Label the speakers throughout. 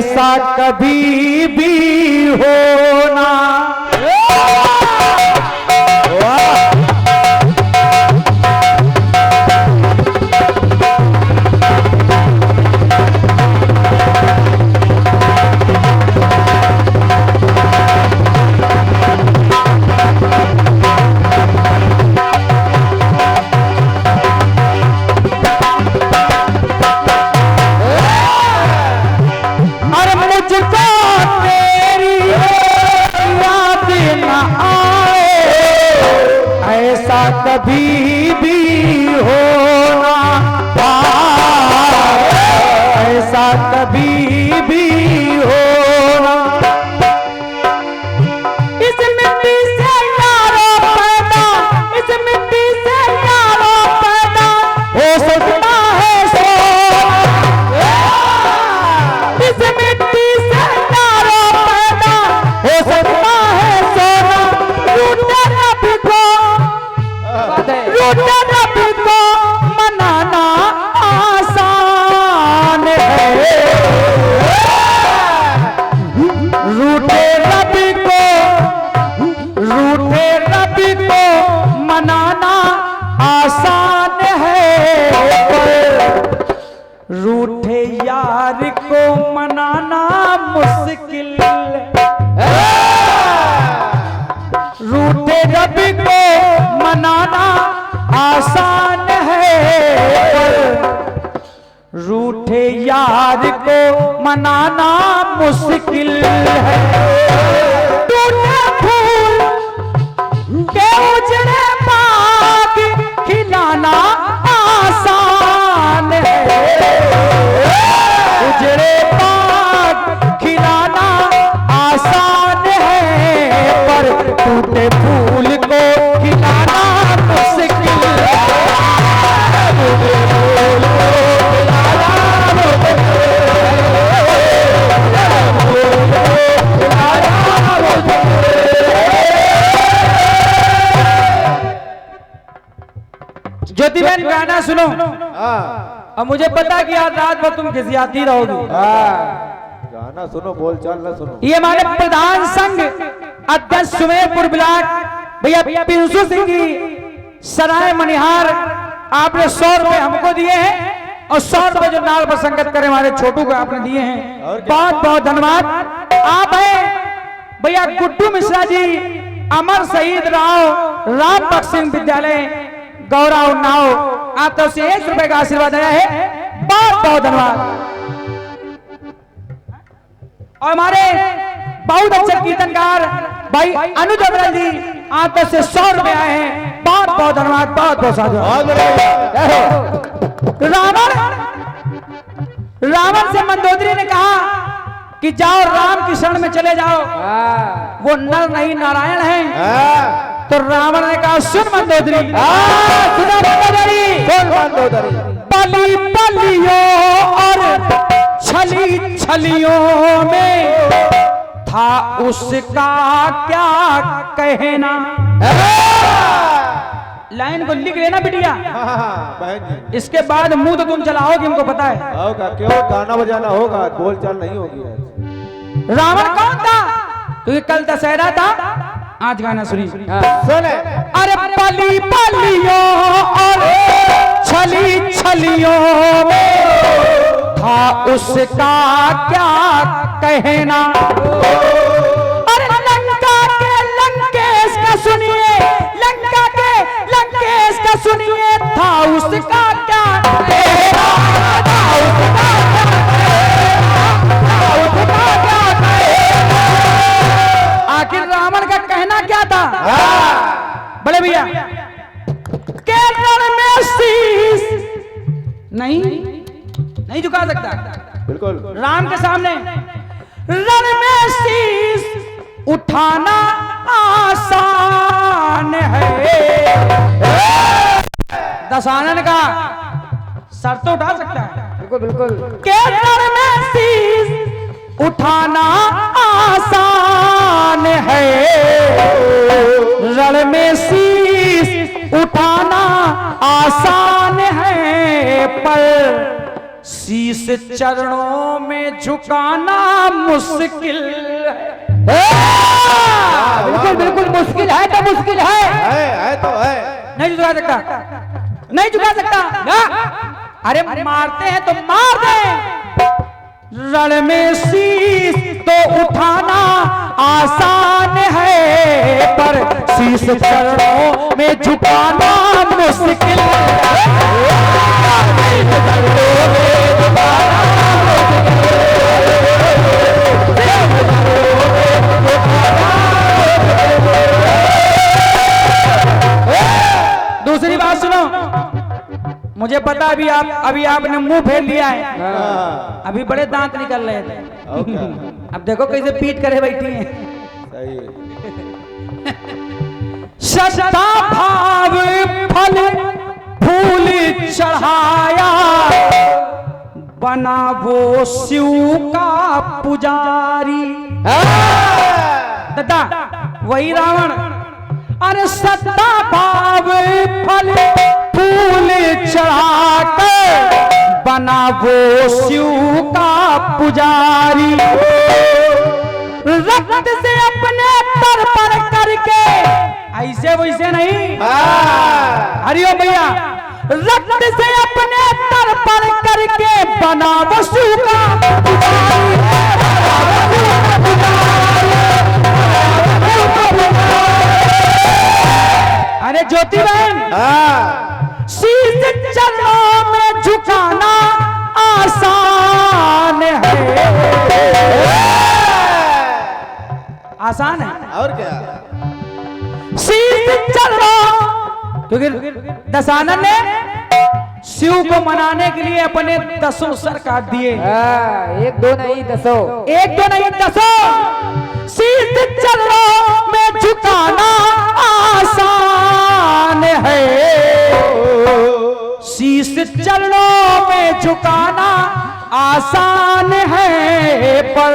Speaker 1: ऐसा कभी भी होना। कभी भी होना, ऐसा कभी भी होना। इस मिट्टी से यारों पैदा, इस मिट्टी से यारों पैदा हो सकता है सोना। इस मिट्टी से यारों पैदा हो सकता है सोना। रूठे रब को मनाना आसान है। रूठे रब को मनाना आसान है, रूठे यार को मनाना मुश्किल है। रूठे रब को मनाना आसान है, रूठे यार को मनाना मुश्किल है। टूटे फूल के उजड़े बाग खिलाना आसान है। उजड़े बाग खिलाना आसान है, पर टूटे फूल को खिलाना मुश्किल है। ज्योति बहन गाना सुनो। अब मुझे पता कि आज रात भर तुम खिसियाती रहोगी।
Speaker 2: गाना सुनो, बोल चाल ना सुनो।
Speaker 1: ये हमारे प्रधान संघ अध्यक्ष सुमेरपुर ब्लॉक भैया पिंसू सिंह की सराय मनिहार, आपने 100 रुपए हमको दिए हैं और 100 रुपए जो नाल पर संगत करे हमारे छोटू को आपने दिए हैं। बहुत बहुत धन्यवाद। आप है भैया गुड्डू मिश्रा जी, अमर शहीद राम भक्त सिंह विद्यालय गौरा उन्नाव, आप तो से 1 रुपए का आशीर्वाद आया है। बहुत बहुत धन्यवाद। और हमारे बहुत अच्छे कीर्तनकार भाई अनुज अमरल जी, आप तो से 100 रुपए आए हैं। बहुत बहुत धन्यवाद, बहुत बहुत साधुवाद। रावण से मंदोदरी ने कहा कि जाओ राम की शरण में चले जाओ, वो नर नहीं नारायण है। तो रावण ने कहा सुन मंदोदरी, बलि बलियों और छली छलियों में था उसका क्या कहना। लाइन को लिख लेना बिटिया, इसके बाद मुंह तो तुम चलाओगे, हमको पता है।
Speaker 2: होगा क्यों, गाना बजाना होगा, बोल चाल नहीं होगी।
Speaker 1: रावण कौन था? क्योंकि कल दशहरा था, आज गाना सुनिए।
Speaker 2: सुने।
Speaker 1: अरे बलि बलियों और छली छलियों में था उसका क्या कहना। अरे लंका के लंकेश का सुनिए, लंका के लंकेश का सुनिए, था उसका क्या कहना। आखिर रावण का कहना क्या था? बड़े भैया केरल में शीश नहीं झुका सकता
Speaker 2: बिल्कुल
Speaker 1: राम के सामने। रण में शीश उठाना आसान है। दशानन का सर तो उठा सकता है,
Speaker 2: बिल्कुल बिल्कुल।
Speaker 1: केरल में शीश उठाना आसान है। रण में शीश उठाना आसान है, पर शीश चरणों में झुकाना मुश्किल है।
Speaker 3: बिल्कुल बिल्कुल मुश्किल है तो मुश्किल
Speaker 2: है तो है।
Speaker 1: नहीं झुका सकता, नहीं झुका सकता ना। अरे मारते हैं तो मार दे। रण में शीश तो उठाना आसान है, पर शीश चरणों में झुकाना मुश्किल दूसरी बात सुनो, मुझे पता अभी आपने मुंह फेर लिया है, अभी बड़े दांत निकल रहे थे। अब देखो कैसे पीट करे बैठी है।
Speaker 2: सही है।
Speaker 1: श्रद्धा भाव फल फूल चढ़ाया, बना वो शिव का पुजारी। दादा वही रावण। अरे श्रद्धा भाव फल फूल चढ़ाकर बना वो शिव का पुजारी। रक्त से अपने तर पर करके, ऐसे वैसे नहीं, हरिओम भैया, रक्त से अपने तर पर करके बना वो शिव का अरे ज्योति बहन, शीश चरणों में झुकाना आसान है। आसान है
Speaker 2: और क्या।
Speaker 1: शीश चरणों, क्योंकि दशानन ने शिव को मनाने के लिए अपने 10 सर काट दिए।
Speaker 3: एक दो नहीं 10,
Speaker 1: एक दो नहीं 10। शीश चरणों में झुकाना आसान है, शीश चरणों में झुकाना आसान है, पर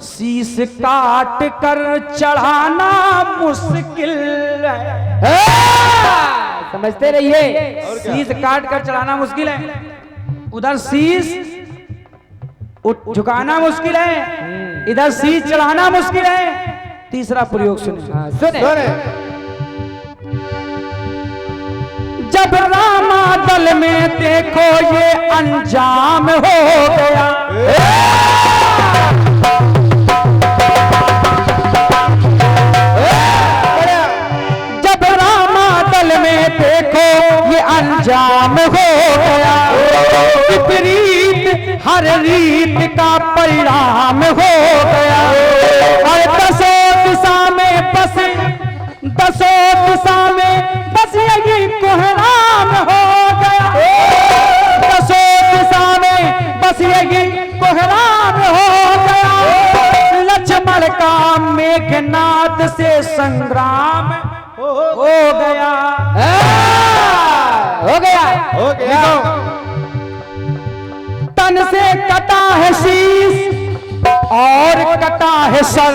Speaker 1: शीश काट कर चढ़ाना मुश्किल है।
Speaker 3: समझते रहिए,
Speaker 1: शीश काट कर चढ़ाना मुश्किल है, उधर शीश झुकाना मुश्किल है, इधर शीश चढ़ाना मुश्किल है। तीसरा प्रयोग सुने।
Speaker 3: सुने।
Speaker 1: जब रामादल में देखो ये अंजाम हो गया, जब रामादल में देखो ये अंजाम हो गया, विपरीत हर रीत का परिणाम हो गया। और दसों दिशा में बस, दसों दिशा में बस यही कोहराम हो गया, दसों दिशा में बस यही कोहराम हो गया। लक्ष्मण का मेघनाद से संग्राम हो गया, हो गया,
Speaker 2: हो गया।
Speaker 1: तन से कटा है शीश और कटा है सर,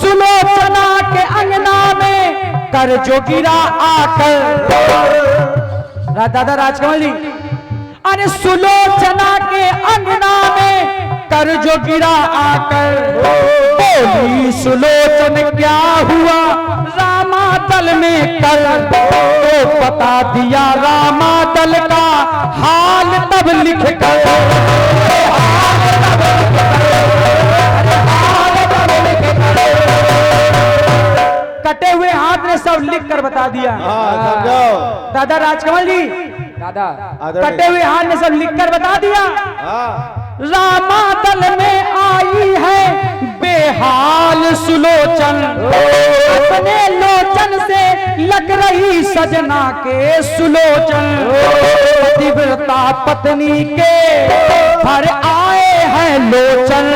Speaker 1: सुलोचना के अंगना में कर जो गिरा आकर। दादा राजकमल जी, अरे सुलोचना के अंगना में कर जो गिरा आकर, बोली सुलोचन क्या हुआ रामादल में कर, तो बता दिया रामादल का हाल तब लिख कर। कटे हुए हाथ ने सब लिख कर बता दिया।
Speaker 2: समझाओ।
Speaker 1: दादा राजकमल जी,
Speaker 3: दादा
Speaker 1: कटे हुए हाथ ने सब लिख कर बता दिया। रामादल में आई है बेहाल सुलोचन, अपने लोचन से लग रही सजना के सुलोचन। पतिव्रता पत्नी के भर आए हैं लोचन,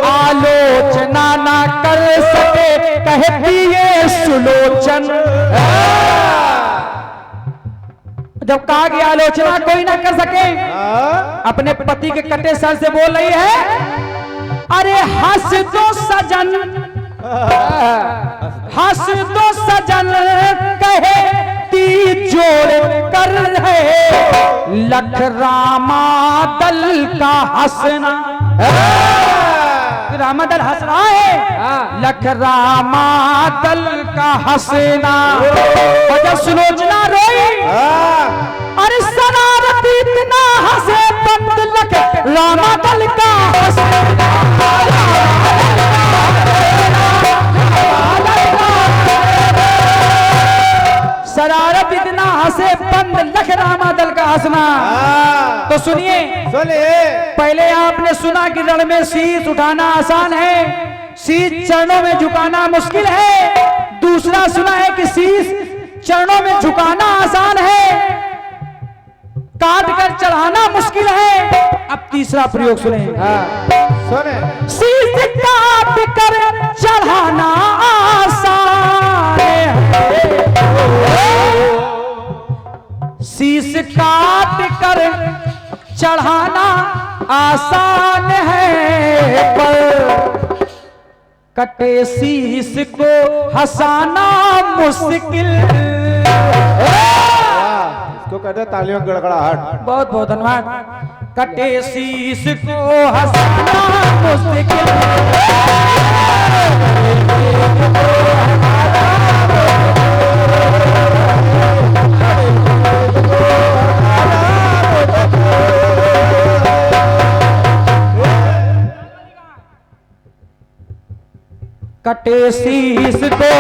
Speaker 1: आलोचना ना कर सके कहती ये सुलोचन। जब कहा कि आलोचना कोई ना कर सके, अपने पति के कटे सर से बोल रही है, अरे हंस दो सजन, हंस दो सजन कहे ती जोड़ कर है लख रामा दल का हंसना। रामा दल हंस रहा है,
Speaker 3: हाँ।
Speaker 1: लख रामा दल का हंसना। और सुलोचना रोई, अरे शरारती इतना हंसे पंत लख रामा दल का हंसना। शरारत इतना हंसे बंद लख रामा दल का हंसना। तो सुनिए, पहले आपने सुना कि रण में शीश उठाना आसान है, शीश चरणों में झुकाना मुश्किल है। दूसरा सुना है कि शीश चरणों में झुकाना आसान है, काट कर चढ़ाना मुश्किल है। अब तीसरा प्रयोग सुने, शीश काट कर चढ़ाना आसान है, शीश काट कर चढ़ाना आसान है, पर कटे शीश को हंसाना मुश्किल।
Speaker 2: इसको कहते हैं तालियों की गड़गड़ाहट।
Speaker 1: बहुत बहुत धन्यवाद। कटे शीश को हंसाना मुश्किल, कटे शीश को